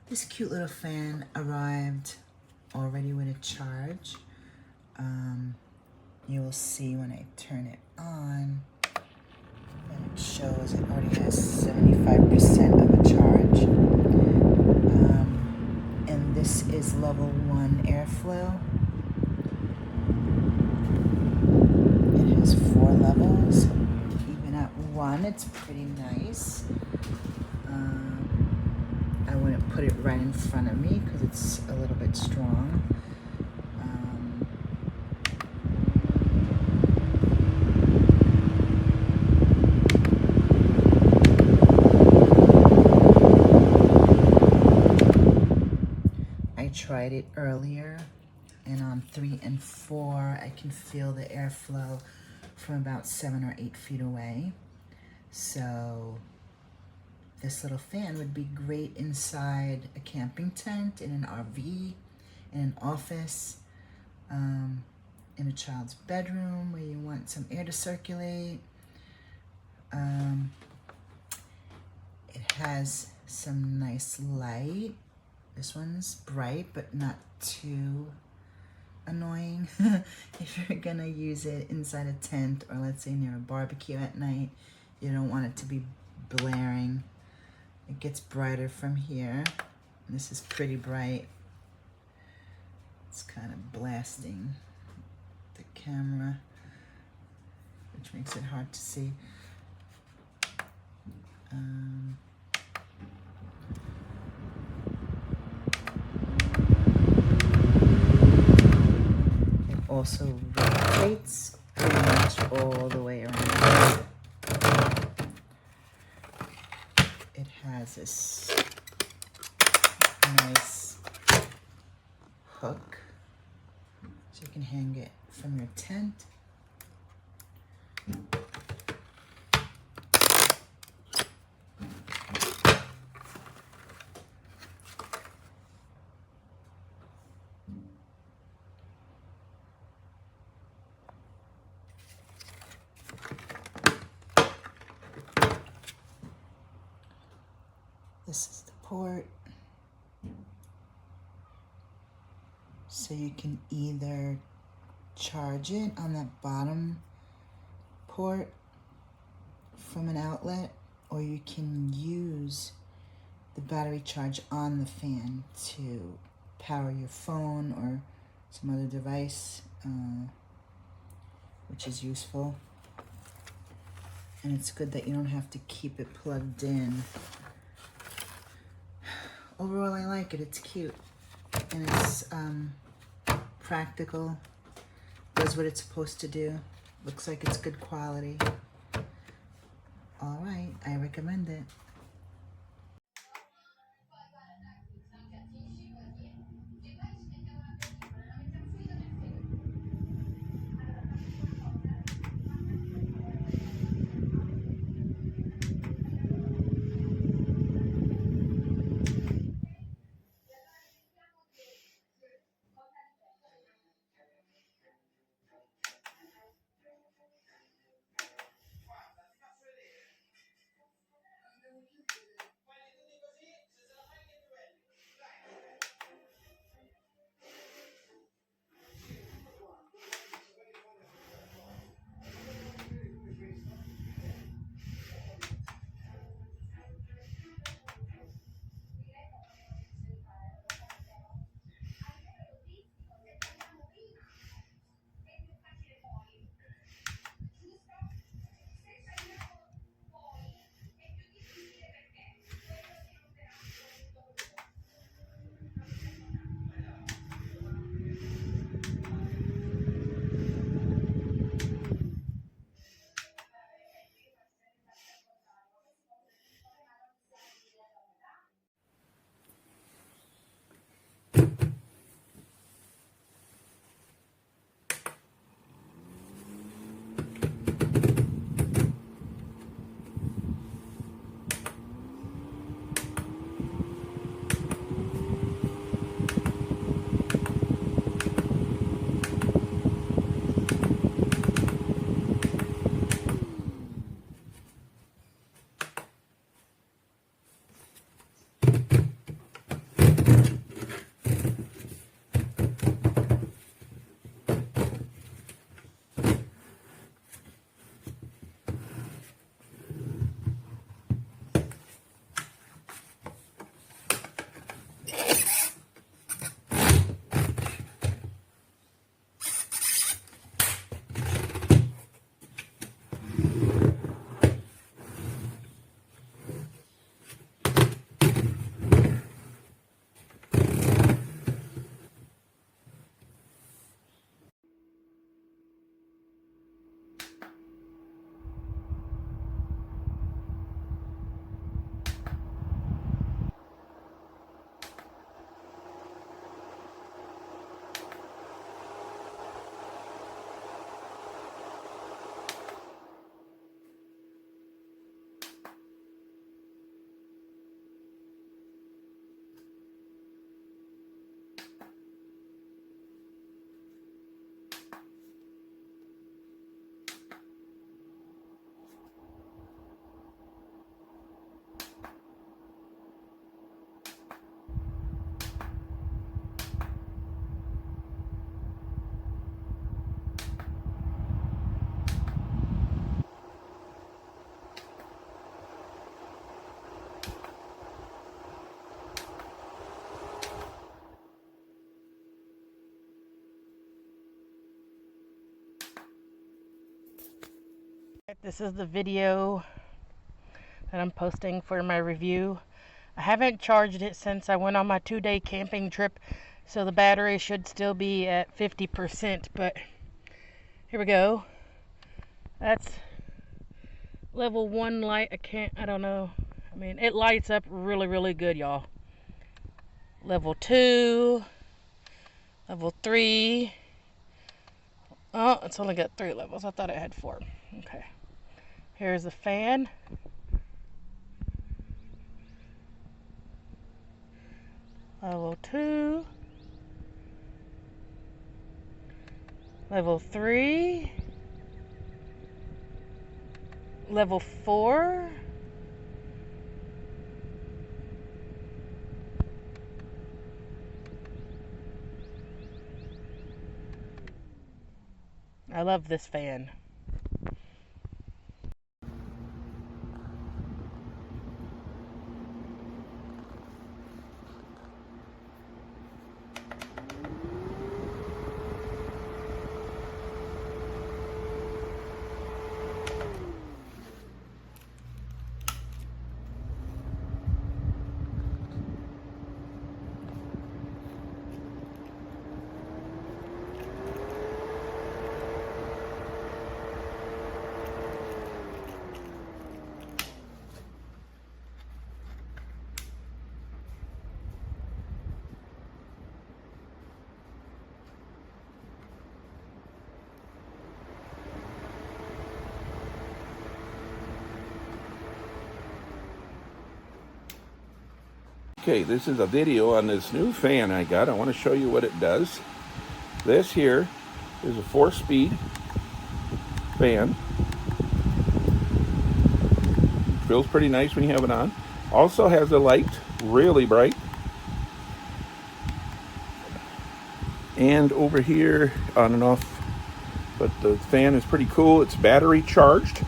This cute little fan arrived already with a charge. You will see when I turn it on that it shows it already has 75% of a charge. And this is level 1 airflow. It has 4 levels. Even at 1, it's pretty nice. I wouldn't put it right in front of me because it's a little bit strong. I tried it earlier, and on 3 and 4, I can feel the airflow from about 7 or 8 feet away. So this little fan would be great inside a camping tent, in an RV, in an office, in a child's bedroom where you want some air to circulate. It has some nice light. This one's bright, but not too annoying. If you're gonna use it inside a tent, or let's say near a barbecue at night, you don't want it to be blaring. It gets brighter from here. This is pretty bright. It's kind of blasting the camera, which makes it hard to see. It also rotates pretty much all the way around. It has this nice hook, so you can hang it from your tent. This is the port. So you can either charge it on that bottom port from an outlet, or you can use the battery charge on the fan to power your phone or some other device, which is useful. And it's good that you don't have to keep it plugged in. Overall, I like it. It's cute, and it's practical. Does what it's supposed to do. Looks like it's good quality. All right, I recommend it. This is the video that I'm posting for my review. I haven't charged it since I went on my 2-day camping trip, so the battery should still be at 50%, but here we go. That's level 1 light. I don't know. I mean, it lights up really, really good, y'all. Level 2, level 3. Oh, it's only got 3 levels. I thought it had 4. Okay. Here's the fan. Level 2. Level 3. Level 4. I love this fan. Okay, this is a video on this new fan I got. I want to show you what it does. This here is a 4-speed fan. Feels pretty nice when you have it on. Also has a light, really bright. And over here, on and off. But the fan is pretty cool. It's battery charged.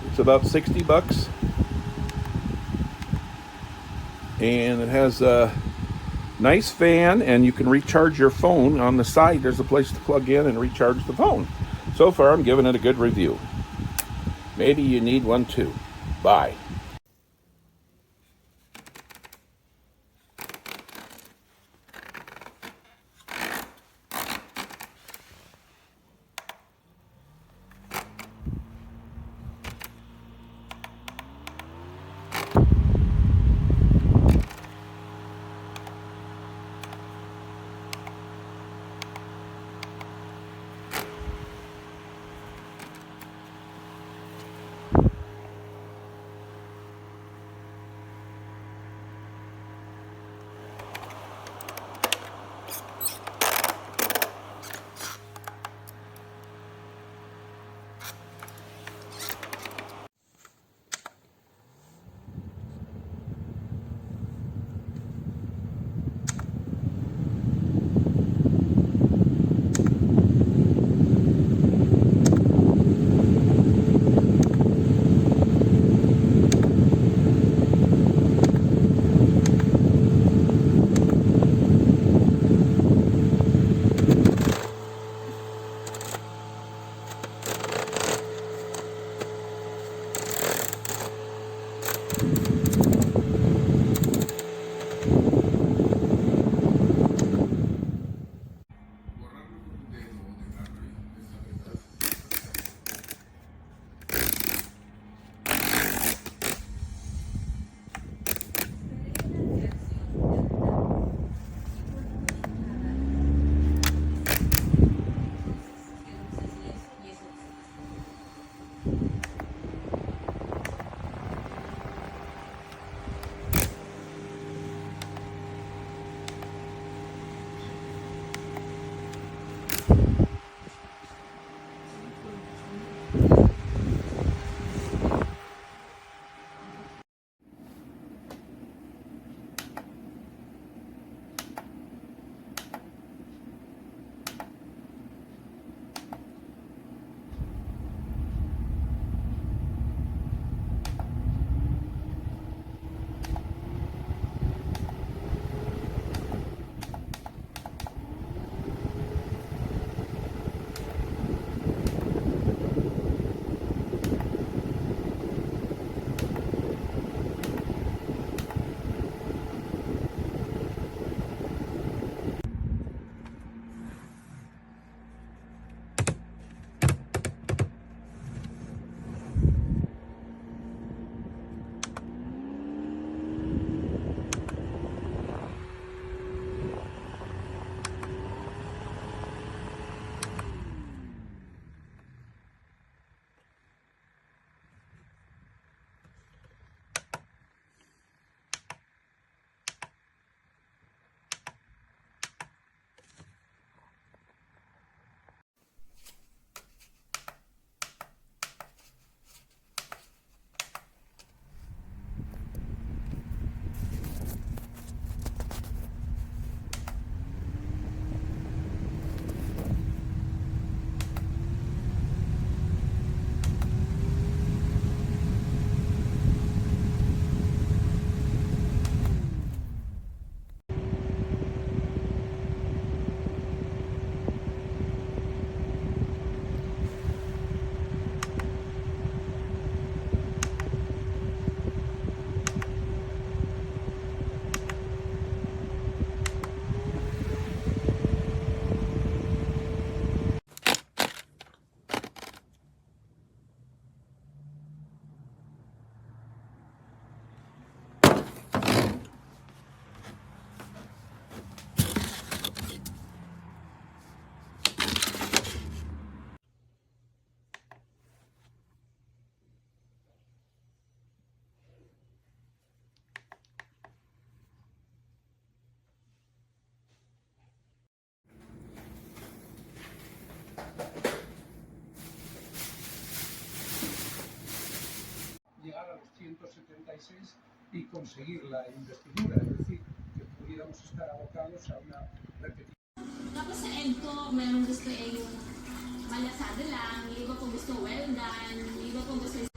It's about $60. And it has a nice fan, and you can recharge your phone. On the side there's a place to plug in and recharge the phone. So far I'm giving it a good review. Maybe you need one too. Bye. meses y conseguir la investidura, es decir, que pudiéramos estar abocados a una repetición. Tapos sa end ko, meron gusto yung malasada lang, yung iba po gusto well done, yung iba po gusto